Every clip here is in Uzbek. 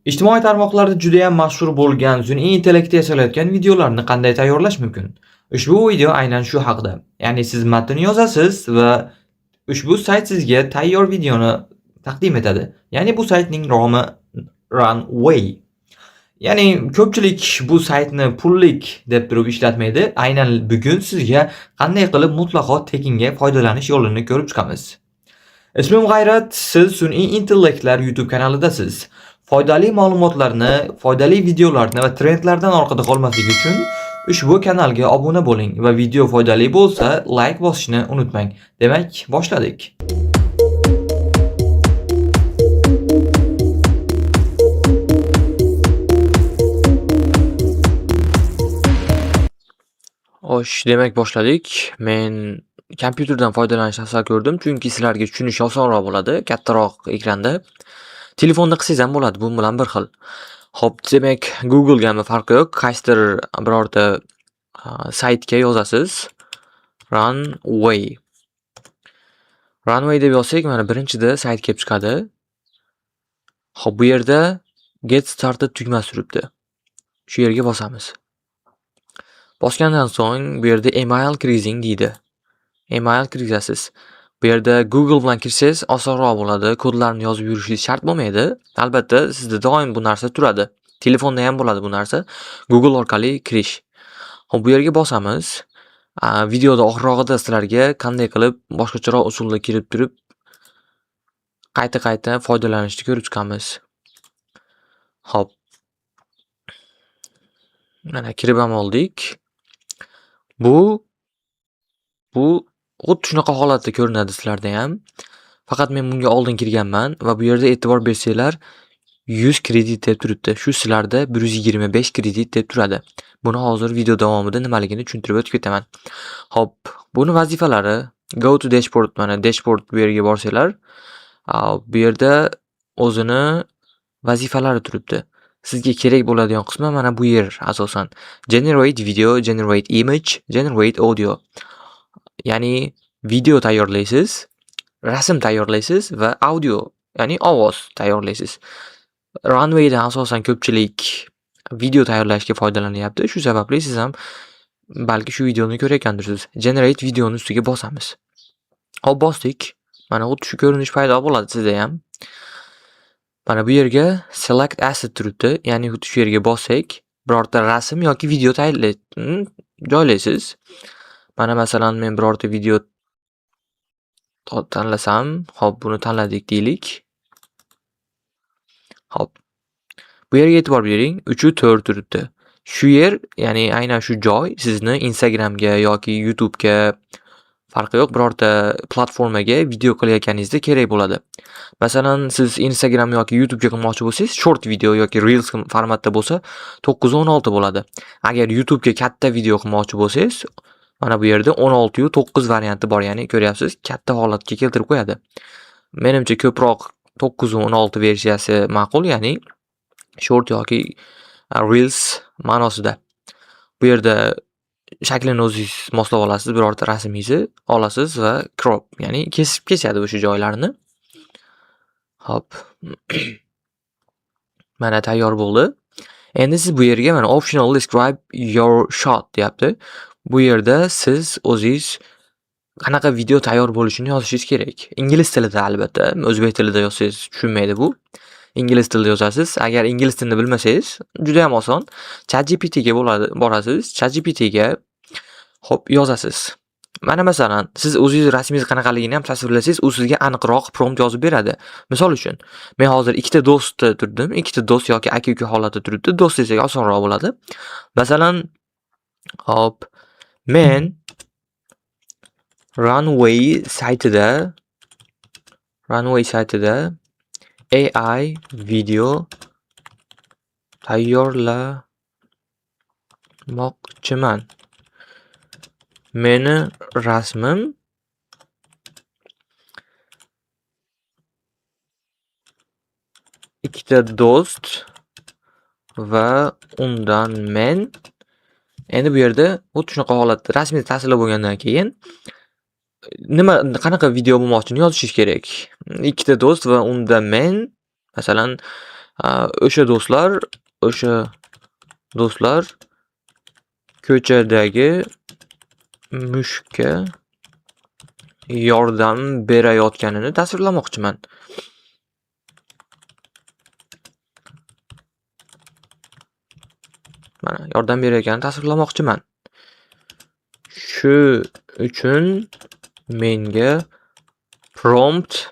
Ijtimoiy tarmoqlarda juda ham mashhur bo'lgan sun'iy intellektda yasalayotgan videolarni qanday tayyorlash mumkin? Ushbu video aynan shu haqida. Ya'ni siz matn yozasiz va ushbu sayt sizga tayyor videoni taqdim etadi. Ya'ni bu saytning nomi Runway. Ya'ni ko'pchilik bu saytni pullik deb turib ishlatmaydi. Aynan bugun sizga qanday qilib mutlaqo tekinga foydalanish yo'lini ko'rib chiqamiz. Ismim G'ayrat, siz sun'iy intellektlar YouTube kanalidasiz. Foydali ma'lumotlarni, foydali videolarni va trendlardan orqada qolmaslik uchun ushbu kanalga obuna bo'ling va video foydali bo'lsa, like bosishni unutmang. Demak, boshladik. Demak boshladik. Men kompyuterdan foydalanishni afzal ko'rdim, chunki sizlarga tushunish osonroq bo'ladi, kattaroq ekranda. Telefonda qilsangiz ham bo'ladi, bu bilan bir xil. Xo'p, demak, Google gami farqi yo'q. Qaysidir birorta saytga yozasiz. Runway. Runway deb yozsak, mana birinchida sayt kelib chiqadi. Xo'p, bu yerda Get Started tugmasi turibdi. Shu yerga bosamiz. Bosgandan so'ng bu yerda email kirgizing deydi. Email kirgizasiz. Bu yerda Google bilan kirsangiz osonroq bo'ladi. Kodlarni yozib yurishingiz shart bo'lmaydi. Albatta, sizda doim bu narsa turadi. Telefonda ham bo'ladi bu narsa. Google orqali kirish. Xo'p, bu yerga bosamiz. Videoda oxirrog'ida sizlarga qanday qilib boshqacharoq usulda kirib turib qayta foydalanishni ko'rib chiqamiz. Xo'p. Mana kirib ham oldik. Bu xuddi shunaqa holatda ko'rinadi sizlarda ham. Faqat men bunga oldin kirganman va bu yerda e'tibor bersanglar 100 kredit deb turibdi. Shu sizlarda 125 kredit deb turadi. Buni hozir video davomida nimaligini tushuntirib o'tib ketaman. Xo'p, buni vazifalari go to dashboard, mana dashboard bu yerga borsanglar, bu yerda o'zini vazifalari turibdi. Sizga kerak bo'ladigan qismi mana bu yer asosan. Generate video, generate image, generate audio. Ya'ni video tayyorlaysiz, rasm tayyorlaysiz va audio, ya'ni ovoz tayyorlaysiz. Runway'dan asosan ko'pchilik video tayyorlashga foydalanyapti. Shu sababli siz ham balki shu videoni ko'rayotgandirsiz. Generate videoni ustiga bosamiz. Hop, bosdik. Mana xuddi shu ko'rinish paydo bo'ladi sizda ham. Mana bu yerga select asset turibdi. Ya'ni xuddi shu yerga bossak, birorta rasm yoki video joylaysiz. Mana masalan men birorta video tanlasam, hop, buni tanladik deylik. Hop. Bu yerga e'tibor bering, 3-4 turibdi. Shu yer, ya'ni aynan shu joy sizni Instagramga yoki YouTube'ga farqi yo'q, birorta platformaga video qilayotganingizda kerak bo'ladi. Masalan, siz Instagram yoki YouTube'ga qilmoqchi bo'lsangiz, short video yoki Reels formatda bo'lsa 916 bo'ladi. Agar YouTube'ga katta video qilmoqchi bo'lsangiz, mana bu yerda 16:9 varianti bor, ya'ni ko'ryapsiz, katta holatga keltirib qo'yadi. Menimcha ko'proq 9:16 versiyasi ma'qul, ya'ni short yoki Reels ma'nosida. Bu yerda shaklini o'zingiz moslab olasiz, birorta rasmingizni olasiz va crop, ya'ni kesib kesadi o'sha joylarni. Hop. Mana tayyor bo'ldi. Endi siz bu yerga mana optional describe your shot deyapti. Bu yerda siz o'zingiz qanaqa video tayyor bo'lishini yozishingiz kerak. Ingliz tilida albatta, o'zbek tilida yozsangiz tushunmaydi bu. Ingliz tilida yozasiz. Agar ingliz tilini bilmasangiz, juda ham oson. ChatGPT ga borasiz. ChatGPT ga hop yozasiz. Mana masalan, siz o'zingiz rasmingiz qanaqaligini ham tasvirlasangiz, u sizga aniqroq prompt yozib beradi. Misol uchun, men hozir ikkita do'stda turdim, ikkita do'st yoki aka-uka holatda turibdi. Do'st desak osonroq bo'ladi. Masalan, hop, men Runway saytida AI video tayyorlamoqchiman. Meni rasmim ikkita do'st va undan men. Endi bu yerda xuddi shunaqa holatda rasmni tasvirlab bo'lgandan keyin qanaqa video bo'lmoqchini yozishingiz kerak. Ikkita do'st va unda men, masalan, O'sha do'stlar ko'chadagi mushukka yordam berayotganini tasvirlamoqchiman. Mana yordam berayotganini tasvirlamoqchiman. Shu uchun menga prompt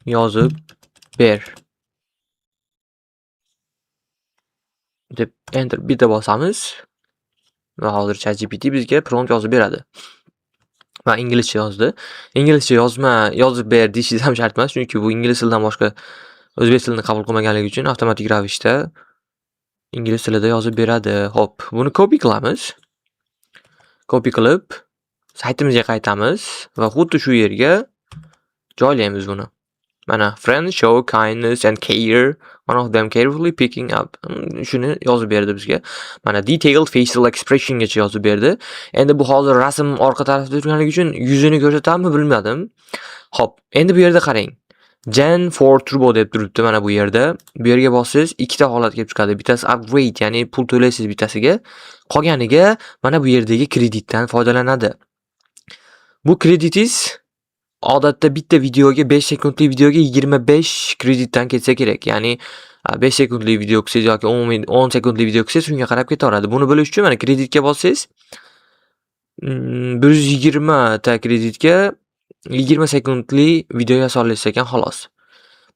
yozib ber deb enter bitta bosamiz va hozir ChatGPT bizga prompt yozib beradi. Va inglizcha yozdi. Inglizcha yozib ber deyishingiz ham shart emas, chunki bu ingliz tilidan boshqa o'zbek tilini qabul qilmaganligi uchun avtomatik ravishda ingliz tilida yozib beradi. Hop, buni copy qilamiz. Copy qilib saytimizga qaytamiz va xuddi shu yerga joylaymiz buni. Mana friends show kindness and care, one of them carefully picking up. Shuni yozib berdi bizga. Mana detailed facial expression gacha yozib berdi. Endi bu hozir rasm orqa tarafda turganligi uchun yuzini ko'rsatammi bilmadim. Hop, endi bu yerda qarang. Gen 4 Turbo deb turibdi mana bu yerda. Bu yerga bossiz ikkita holat kelib chiqadi. Bittasi upgrade, ya'ni pul to'laysiz bittasiga. Qolganiga mana bu yerdagi kreditdan foydalanadi. Bu kreditingiz odatda bitta videoga 5 sekundlik videoga 25 kreditdan ketsa kerak. Ya'ni 5 sekundlik video qilsangiz yoki 10 sekundlik video qilsangiz shunga qarab ketaveradi. Buni bilish uchun mana kreditga bossangiz 120 ta kreditga 20 sekundli video yasa olasiz ekan xolos.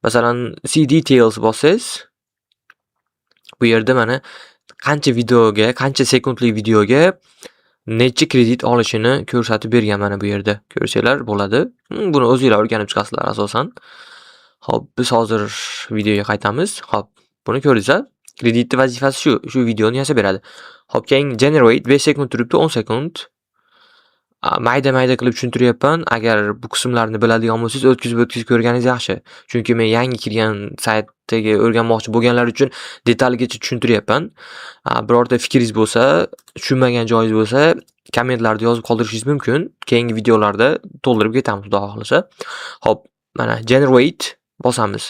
Masalan, see details bossangiz bu yerda mana qancha sekundli videoga necha kredit olishini ko'rsatib bergan mana bu yerda. Ko'rsanglar bo'ladi. Buni o'zingizlar o'rganib chiqasizlar asosan. Hop, biz hozir videoga qaytamiz. Hop, buni ko'rdingizlar. Kreditning vazifasi shu videoni yasab beradi. Hop, keyin generate 5 sekund turibdi, 10 sekund. Mayda qilib tushuntiryapman. Agar bu qismlarni biladigan bo'lsangiz, o'tkazib ko'rganingiz yaxshi. Chunki men yangi kirgan saytdagi o'rganmoqchi bo'lganlar uchun detalgacha tushuntiryapman. Birorta fikringiz bo'lsa, tushunmagan joyingiz bo'lsa, kommentlarda yozib qoldirishingiz mumkin. Keyingi videolarda to'ldirib ketamiz, xudo xolasa. Hop, mana generate bosamiz.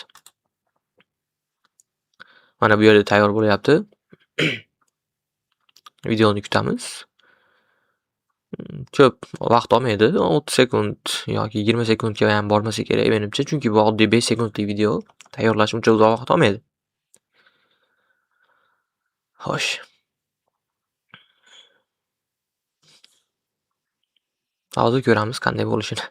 Mana bu yerda tayyor bo'lyapti. Videoni kutamiz. Ko'p vaqt olmaydi. 30 sekund yoki 20 sekundga ham bormasa kerak menimcha, chunki bu oddiy 5 sekundlik video tayyorlash uncha uzoq vaqt olmaydi. Xo'sh. Hozir ko'ramiz qanday bo'lishini.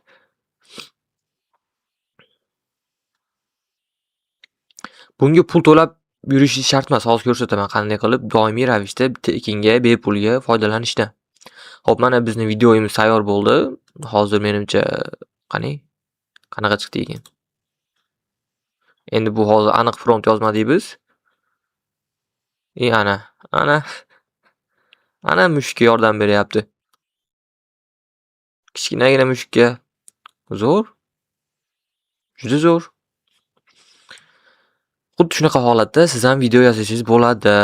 Bunga pul to'lab yurishingiz shart emas. Hozir ko'rsataman qanday qilib doimiy ravishda tekinga, bepulga foydalanishda. Hop, mana bizning videomiz tayyor bo'ldi. Hozir menimcha qanaqa chiqdi ekan. Endi bu hozir aniq prompt yozmadik biz. Ana mushukka yordam beryapti. Kichkinagina mushukka. Zo'r. Juda zo'r. Xuddi shunaqa holatda siz ham video yozishingiz bo'ladi.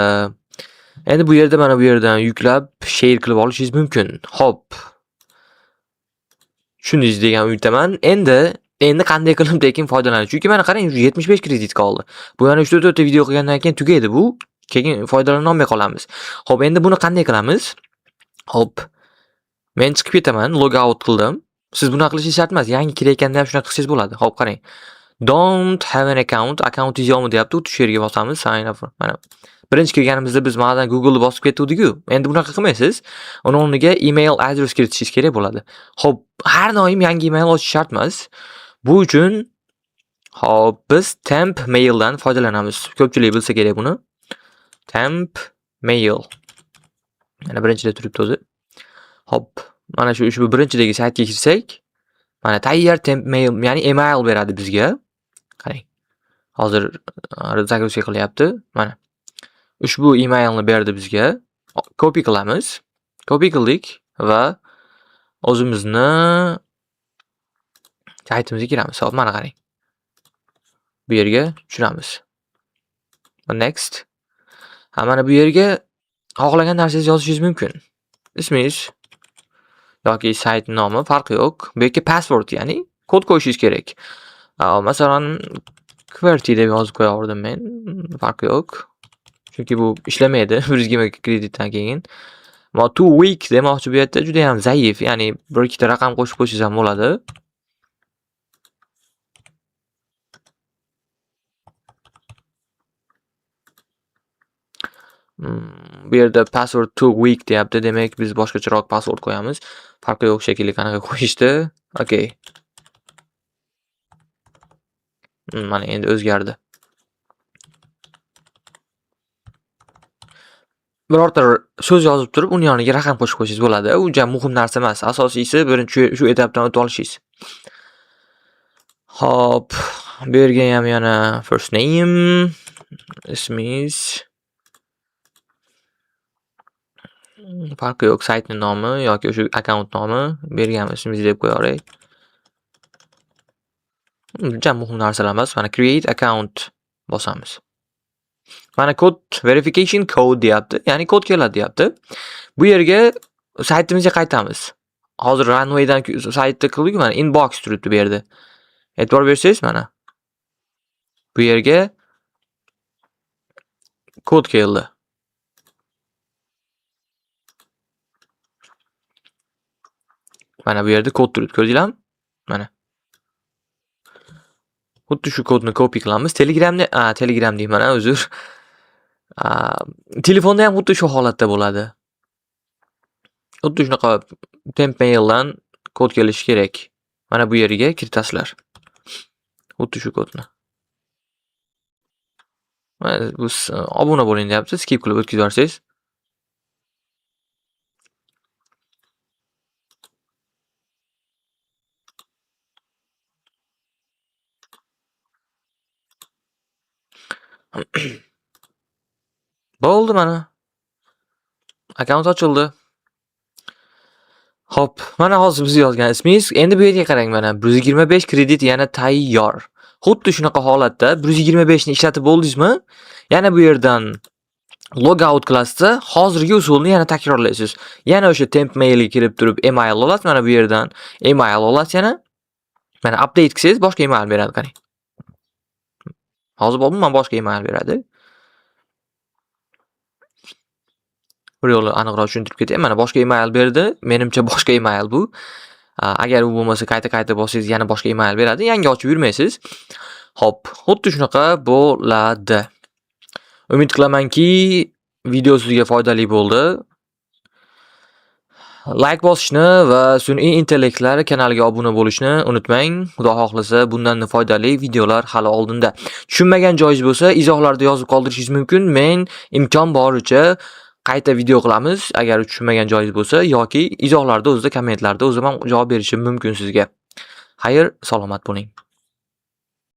Endi bu yerda mana bu yerdan yuklab share qilib olishingiz mumkin. Hop. Tushundingiz degan umiddaman. Endi qanday qilib tekin foydalanish? Chunki mana qarang, 75 kredit qoldi. Bu yana 3-4 ta video qilgandan keyin tugaydi bu. Keyin foydalana olmay qolamiz. Hop, endi buni qanday qilamiz? Hop. Men chiqib ketaman, log out qildim. Siz buni qilishingiz shart emas. Yangi kirayotganda ham shunaqa qilsangiz bo'ladi. Hop, qarang. Don't have an account. Accountingiz yo'qmi deyapti. Shu yerga bosamiz. Sign up. Mana birinchi kirganimizda biz manadan Google'ni bosib ketdik-ku. Endi bunaqa qilmaysiz. Uni o'rniga email adres kiritishingiz kerak bo'ladi. Hop, har doim yangi email ochish shart emas. Bu uchun hop, biz temp maildan foydalanamiz. Ko'pchilik bilsa kerak buni. Temp mail. Mana birinchida turibdi o'zi. Hop, mana shu ushbu birinchidagi saytga kirsak, mana tayyor temp mail, ya'ni email beradi bizga. Qarang. Hozir загрузка qilyapti. Mana ushbu emailni berdi bizga. Copy qilamiz. Copy qildik va o'zimizni saytimizga kiramiz. Hop, mana qarang. Bu yerga tushiramiz. Next. Mana bu yerga xohlagan narsangizni yozishingiz mumkin. Ismingiz yoki sayt nomi farqi yo'q. Bu yerga password, ya'ni kod qo'yishingiz kerak. Masalan, QWERTY deb yozib qo'yaverdim men. Farqi yo'q. Chunki bu ishlamaydi 120 kreditdan keyin. Ama too weak demoqchi bu yerda juda ham zaif. Ya'ni bir ikkita raqam qo'shib qo'ysangiz ham bo'ladi. Bu yerda password too weak deyapti. Demak, biz boshqacharoq password qo'yamiz. Farqi yo'q shekilli qanaqa qo'yishdi. Okay. Mana endi o'zgardi. Birorta so'z yozib turib, uni yoniga raqam qo'shib qo'ysangiz bo'ladi. U juda muhim narsa emas. Asosiysi birinchi shu etapdan o'tib olishingiz. Hop, bu yerga ham yana first name, ismingiz. Farqi yo'q, saytning nomi yoki o'sha akkaunt nomi, bergan ismingizni deb qo'yaylik. Juda muhim narsalar emas. Mana create account bosamiz. Mana kod verification code deyapti. Ya'ni kod keladi deyapti. Bu yerga saytimizga qaytamiz. Hozir Runway'dan saytda qildik, mana inbox turibdi bu yerda. E'tibor bersangiz mana. Bu yerga kod keldi. Mana bu yerda kod turibdi, ko'rdingizlarmi? Mana. Xuddi shu kodni copy qilamiz. Telegram deyman, uzr. Telefonda ham xuddi shu holatda bo'ladi. Xuddi shunaqa temp maildan kod kelishi kerak. Mana bu yerga kiritasizlar. Xuddi shu kodni. Mana bu obuna bo'ling deyapti, skip qilib o'tkazib yuborsangiz. Bo'ldi mana. Akkaunt ochildi. Hop, mana hozir biz yozgan ismingiz. Endi bu yerga qarang mana. 125 kredit yana tayyor. Xuddi shunaqa holatda 125 ni ishlatib bo'ldingizmi? Yana bu yerdan logout qilasizda, hozirgi usulni yana takrorlaysiz. Yana o'sha temp mailga kirib turib email olasiz, mana bu yerdan email olasiz yana. Mana update qilsangiz boshqa email beradi, qarang. Hozir bo'ldi, men boshqa email beradi. Bir yo'li aniqroq tushuntirib ketay. Mana boshqa email berdi. Menimcha boshqa email bu. Agar u bo'lmasa qayta bossangiz yana boshqa email beradi. Yangi ochib yurmaysiz. Hop, xuddi shunaqa bo'ladi. Umid qilamanki, video sizga foydali bo'ldi. Like bosishni va sun'iy intellektlar kanaliga obuna bo'lishni unutmang. Xudo xohlasa bundan foydali videolar hali oldinda. Tushunmagan joyingiz bo'lsa, izohlarda yozib qoldirishingiz mumkin. Men imkon boricha qayta video qilamiz agar tushunmagan joyingiz bo'lsa yoki izohlarda o'zida kommentlarda o'zim ham javob berishim mumkin sizga. Xayr, salomat bo'ling.